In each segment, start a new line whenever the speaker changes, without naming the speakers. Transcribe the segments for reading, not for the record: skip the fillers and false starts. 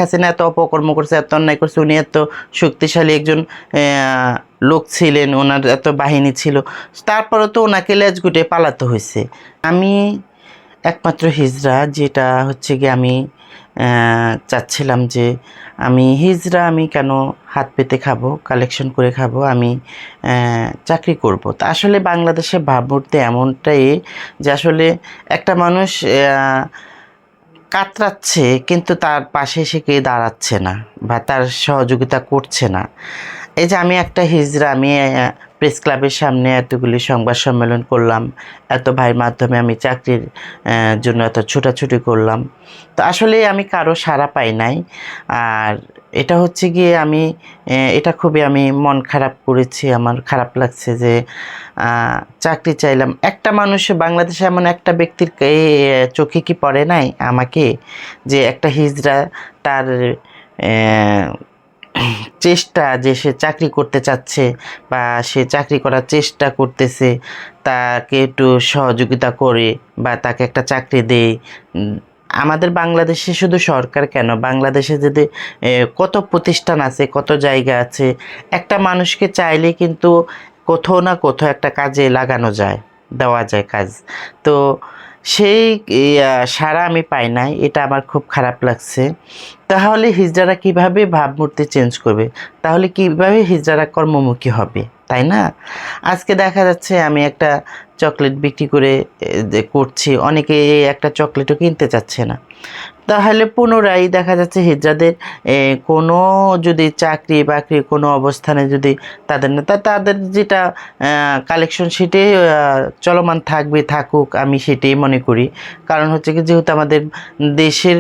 হাসিনা এত অপকর্ম করছে, এত অন্যায় করছে, উনি এত শক্তিশালী একজন লোক ছিলেন, ওনার এত বাহিনী ছিল, তারপরে তো ওনাকে লেজ গুটিয়ে পালাতে হয়েছে। আমি একমাত্র হিজড়া, যেটা হচ্ছে কি আমি চাচ্ছিলাম যে আমি হিজড়া, আমি কেন হাত পেতে খাবো, কালেকশন করে খাবো, আমি চাকরি করব। তা আসলে বাংলাদেশে ভাবমূর্তি এমনটাই যে আসলে একটা মানুষ কাতরাচ্ছে কিন্তু তার পাশে এসে কে দাঁড়াচ্ছে না বা তার সহযোগিতা করছে না। এই যে আমি একটা হিজড়া, আমি প্রেস ক্লাবের সামনে এতগুলি সংবাদ সম্মেলন করলাম, এত ভাইয়ের মাধ্যমে আমি চাকরির জন্য এত ছোটাছুটি করলাম, তো আসলে আমি কারো সাড়া পাই নাই। আর এটা হচ্ছে গিয়ে আমি এটা খুবই আমি মন খারাপ করেছি, আমার খারাপ লাগছে যে চাকরি চাইলাম, একটা মানুষ বাংলাদেশে এমন একটা ব্যক্তির চোখে কি পড়ে নাই আমাকে, যে একটা হিজড়া তার চেষ্টা, যে সে চাকরি করতে চাচ্ছে বা সে চাকরি করার চেষ্টা করতেছে, তাকে একটু সহযোগিতা করে বা তাকে একটা চাকরি দেয়। আমাদের বাংলাদেশে শুধু সরকার কেন, বাংলাদেশে যদি কত প্রতিষ্ঠান আছে, কত জায়গা আছে, একটা মানুষকে চাইলে কিন্তু কোথাও না কোথাও একটা কাজে লাগানো যায়, দেওয়া যায় কাজ। তো সেই সাড়া আমি পাই নাই, এটা আমার খুব খারাপ লাগছে। তাহলে হিজড়ারা কিভাবে ভাবমূর্তি চেঞ্জ করবে, তাহলে কিভাবে হিজড়ারা কর্মমুখী হবে, তাই না? আজকে দেখা যাচ্ছে আমি একটা চকলেট বিক্রি করে করছি, অনেকে একটা চকলেটও কিনতে চাচ্ছে না। তাহলে পুনরায় দেখা যাচ্ছে হিজড়াদের কোনো যদি চাকরি বাকরি কোনো অবস্থানে যদি তাদের না, তাদের যেটা কালেকশন সেটাই চলমান থাকবে, থাকুক, আমি সেটাই মনে করি। কারণ হচ্ছে কি, যেহেতু আমাদের দেশের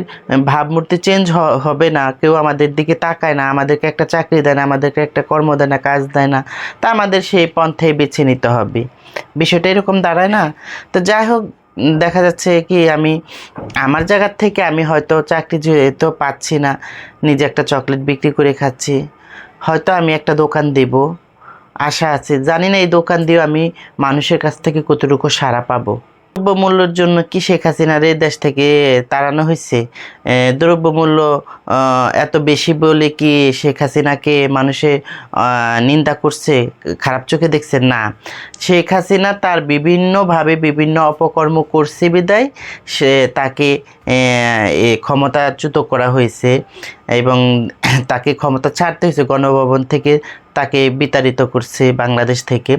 ভাবমূর্তি চেঞ্জ হবে না, কেউ আমাদের দিকে তাকায় না, আমাদেরকে একটা চাকরি দেয় না, আমাদেরকে একটা কর্ম দেয় না, কাজ দেয় না, তা আমাদের সেই পন্থাই বেছে নিতে হবে। বিষয়টা এরকম দাঁড়ায় না? তো যাই হোক, দেখা যাচ্ছে কি আমি আমার জায়গার থেকে আমি হয়তো চাকরি যেহেতু পাচ্ছি না, নিজে একটা চকলেট বিক্রি করে খাচ্ছি, হয়তো আমি একটা দোকান দেব, আশা আছে। জানি না এই দোকান দিয়ে আমি মানুষের কাছ থেকে কতটুকু সাড়া পাবো। দ্রব্যমূল্যের জন্য কি শেখ হাসিনার এই দেশ থেকে তাড়ানো হয়েছে? দ্রব্যমূল্য এত বেশি বলে কি শেখ হাসিনাকে মানুষে নিন্দা করছে, খারাপ চোখে দেখছে? না, শেখ হাসিনা তার বিভিন্নভাবে বিভিন্ন অপকর্ম করছে বিদায় সে তাকে ক্ষমতাচ্যুত করা হয়েছে এবং তাকে ক্ষমতা ছাড়তে হয়েছে, গণভবন থেকে তাকে বিতাড়িত করছে বাংলাদেশ থেকে,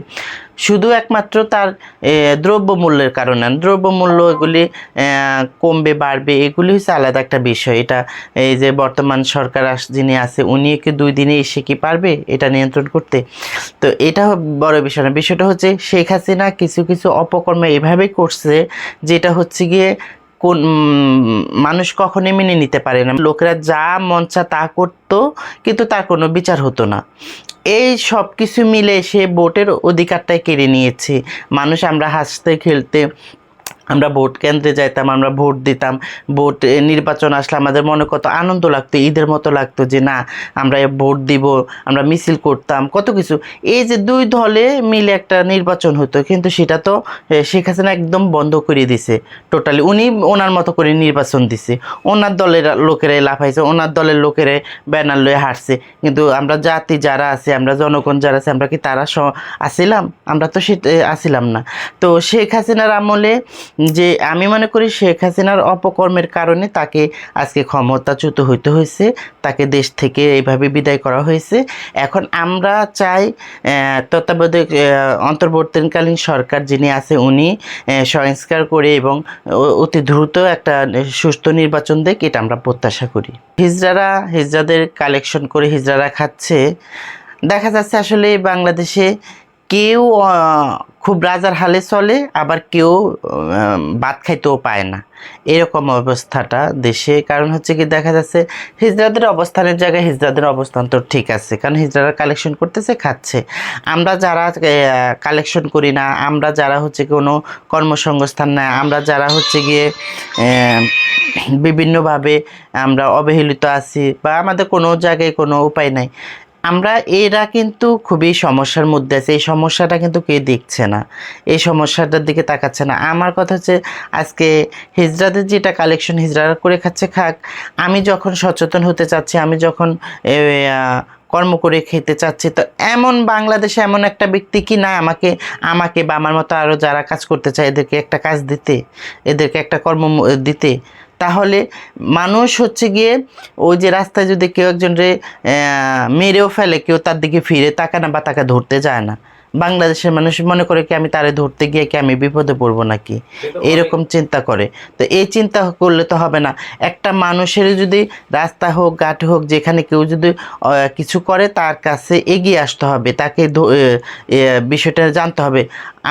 শুধু একমাত্র তার দ্রব্যমূল্যের কারণে। দ্রব্যমূল্য এগুলি কমবে বাড়বে এগুলি হচ্ছে আলাদা একটা বিষয়। এটা এই যে বর্তমান সরকার যিনি আছে, উনি কি 2 দিনে এসে কি পারবে এটা নিয়ন্ত্রণ করতে? তো এটা বড় বিষয় না। বিষয়টা হচ্ছে শেখ হাসিনা কিছু কিছু অপকর্ম এভাবেই করছে যেটা হচ্ছে গিয়ে কোন মানুষ কখনোই মেনে নিতে পারে না। লোকেরা যা মন চায় তা করতো, কিন্তু তার কোনো বিচার হতো না। এই সব কিছু মিলে সে ভোটের অধিকারটাই কেড়ে নিয়েছে। মানুষ, আমরা হাসতে খেলতে আমরা ভোট কেন্দ্রে যাইতাম, আমরা ভোট দিতাম, ভোট নির্বাচন আসলে আমাদের মনে কত আনন্দ লাগতো, ঈদের মতো লাগতো যে না আমরা ভোট দিব, আমরা মিছিল করতাম, কত কিছু। এই যে 2 দলে মিলে একটা নির্বাচন হতো, কিন্তু সেটা তো শেখ হাসিনা একদম বন্ধ করে দিছে টোটালি। উনি ওনার মতো করে নির্বাচন দিছে, ওনার দলের লোকেরাই লাফাইছে, ওনার দলের লোকেরাই ব্যানার লয়ে হাঁটছে, কিন্তু আমরা জাতি যারা আছে, আমরা জনগণ যারা আছে, আমরা কি তারা আসিলাম? আমরা তো সেটা আসিলাম না। তো শেখ হাসিনার আমলে, যে আমি মনে করি শেখ হাসিনার অপকর্মের কারণে তাকে আজকে ক্ষমতাচ্যুত হইতে হয়েছে, তাকে দেশ থেকে এইভাবে বিদায় করা হয়েছে। এখন আমরা চাই তত্ত্বাবধায়ক অন্তর্বর্তীকালীন সরকার যিনি আছে, উনি সংস্কার করে এবং অতি দ্রুত একটা সুষ্ঠু নির্বাচন দেখ, এটা আমরা প্রত্যাশা করি। হিজড়াদের কালেকশন করে হিজড়ারা খাচ্ছে। দেখা যাচ্ছে আসলে বাংলাদেশে কেউ খুব রাজার হালে চলে, আবার কেউ ভাত খাইতেও পায় না, এরকম অবস্থাটা দেশে। কারণ হচ্ছে কি, দেখা যাচ্ছে হিজড়াদের অবস্থানের জায়গায় হিজড়াদের অবস্থান তো ঠিক আছে, কারণ হিজড়ারা কালেকশন করতেছে, খাচ্ছে। আমরা যারা কালেকশন করি না, আমরা যারা হচ্ছে কোনো কর্মসংস্থান না, আমরা যারা হচ্ছে গিয়ে বিভিন্নভাবে আমরা অবহেলিত আছি বা আমাদের কোনো জায়গায় কোনো উপায় নাই, আমরা এরা কিন্তু খুবই সমস্যার মধ্যে আছে, এই সমস্যাটা কিন্তু কেউ দেখছে না, এই সমস্যাটার দিকে তাকাচ্ছে না। আমার কথা হচ্ছে আজকে হিজড়াদের যেটা কালেকশন হিজড়ারা করে খাচ্ছে খাক, আমি যখন সচেতন হতে চাচ্ছি, আমি যখন এ, কর্ম করে খেতে চাচ্ছি, তো এমন বাংলাদেশে এমন একটা ব্যক্তি কি না আমাকে আমাকে বা আমার মতো আরও যারা কাজ করতে চায় এদেরকে একটা কাজ দিতে, এদেরকে একটা কর্ম দিতে। তাহলে মানুষ হচ্ছে গিয়ে ওই যে রাস্তায় যদি কেউ একজনরে মেরেও ফেলে, কেউ তার দিকে ফিরে তাকায় না বা তাকে ধরতে যায় না। বাংলাদেশের মানুষ মনে করে কি আমি তারে ধরতে গিয়ে কি আমি বিপদে পড়বো নাকি, এরকম চিন্তা করে। তো এই চিন্তা করলে তো হবে না। একটা মানুষের যদি রাস্তা হোক ঘাট হোক যেখানে কেউ যদি কিছু করে তার কাছে এগিয়ে আসতে হবে, তাকে বিষয়টা জানতে হবে।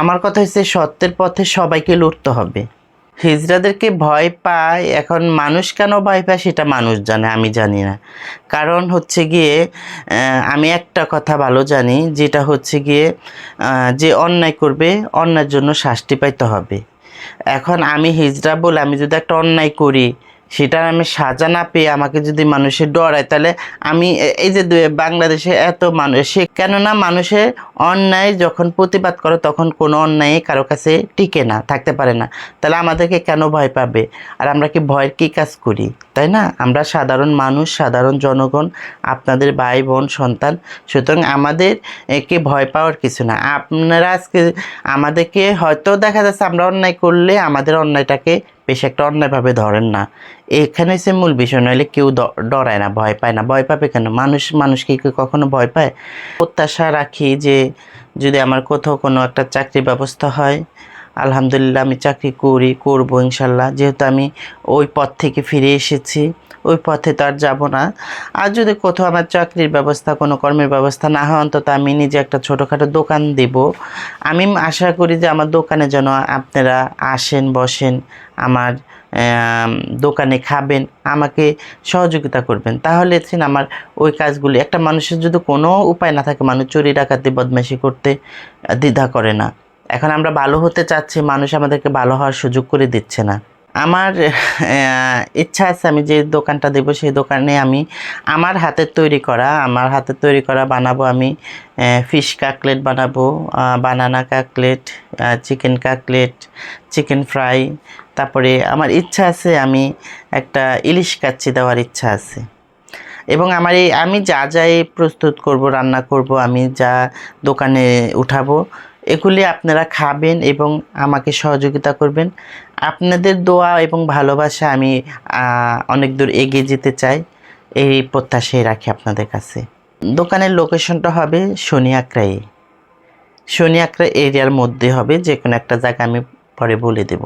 আমার কথা হচ্ছে সত্যের পথে সবাইকে লড়তে হবে। হিজড়াদেরকে ভয় পায়, এখন মানুষ কেন ভয় পায় সেটা মানুষ জানে, আমি জানি না। কারণ হচ্ছে গিয়ে আমি একটা কথা ভালো জানি, যেটা হচ্ছে গিয়ে যে অন্যায় করবে অন্যায়ের জন্য শাস্তি পাইতে হবে। এখন আমি হিজড়া বলে আমি যদি একটা অন্যায় করি, সেটার আমি সাজা না পেয়ে আমাকে যদি মানুষের ডরায়, তাহলে আমি এই যে বাংলাদেশে এত মানুষ, সে কেননা মানুষের অন্যায় যখন প্রতিবাদ করে তখন কোনো অন্যায় কারো কাছে টিকে না, থাকতে পারে না। তাহলে আমাদেরকে কেন ভয় পাবে? আর আমরা কি ভয়ের কী কাজ করি, তাই না? আমরা সাধারণ মানুষ, সাধারণ জনগণ, আপনাদের ভাই বোন সন্তান। সুতরাং আমাদের কে ভয় পাওয়ার কিছু না। আপনারা আজকে আমাদেরকে হয়তো দেখা যাচ্ছে আমরা অন্যায় করলে আমাদের অন্যায়টাকে বেশ একটা অন্যায়ভাবে ধরেন না, এখানে সে মূল বিষয়। নইলে কেউ ডরায় না, ভয় পায় না। ভয় পাবে কেন? মানুষকে কি কখনো ভয় পায়? প্রত্যাশা রাখি যে যদি আমার কোথাও কোনো একটা চাকরির ব্যবস্থা হয়, আলহামদুলিল্লাহ আমি চাকরি করবো ইনশাল্লাহ। যেহেতু আমি ওই পথ থেকে ফিরে এসেছি, ওই পথে তো আর যাবো না। আর যদি কোথাও আমার চাকরির ব্যবস্থা, কোনো কর্মের ব্যবস্থা না হয়, অন্তত আমি নিজে একটা ছোটোখাটো দোকান দেব। আমি আশা করি যে আমার দোকানে যেন আপনারা আসেন, বসেন, আমার দোকানে খাবেন, আমাকে সহযোগিতা করবেন। তাহলে আমার ওই কাজগুলি, একটা মানুষের যদি কোনো উপায় না থাকে, মানুষ চুরি ডাকাতি বদমাইশি করতে দ্বিধা করে না। এখন আমরা ভালো হতে চাচ্ছি, মানুষ আমাদেরকে ভালো হওয়ার সুযোগ করে দিচ্ছে না। আমার ইচ্ছা আছে আমি যে দোকানটা দেবো সেই দোকানে আমি আমার হাতের তৈরি করা বানাবো। আমি ফিশ কাটলেট বানাবো, banana cutlet, chicken cutlet, chicken fry. তারপরে আমার ইচ্ছা আছে আমি একটা ইলিশ কাচ্চি দেওয়ার ইচ্ছা আছে। এবং আমি যা প্রস্তুত করব, রান্না করব, আমি যা দোকানে উঠাবো, এগুলি আপনারা খাবেন এবং আমাকে সহযোগিতা করবেন। আপনাদের দোয়া এবং ভালোবাসা আমি অনেক দূর এগিয়ে যেতে চাই, এই প্রত্যাশাই রাখি আপনাদের কাছে। দোকানের লোকেশনটা হবে শনি আকরা এরিয়ার মধ্যে হবে, যে কোনো একটা জায়গা আমি পরে বলে দেব।